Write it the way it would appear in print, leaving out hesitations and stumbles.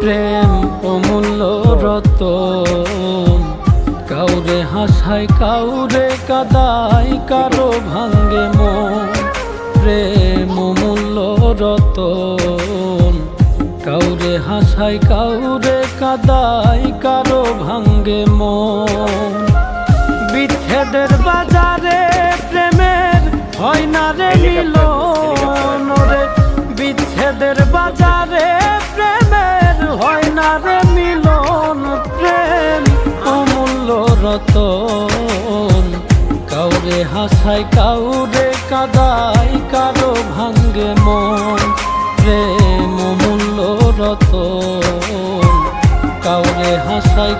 প্রেম অমূল্য রতন, কাউরে হাসায় কাউরে কাদায়, কারো ভাঙ্গে মন। প্রেম অমূল্য রতন, কাউরে হাসায় কাউরে কাদায়, কারো ভাঙ্গে মন। বিচ্ছেদের বাজারে প্রেমের হয় না রে মিলন রে, বিচ্ছেদের বাজারে প্রেমের হয় না রে মিলন। প্রেম অমূল্য রতন, কাউরে হাসায় কাউরে কাদায়, কারো ভাঙ্গে মন। প্রেম অমূল্য রতন, কাউরে হাসায়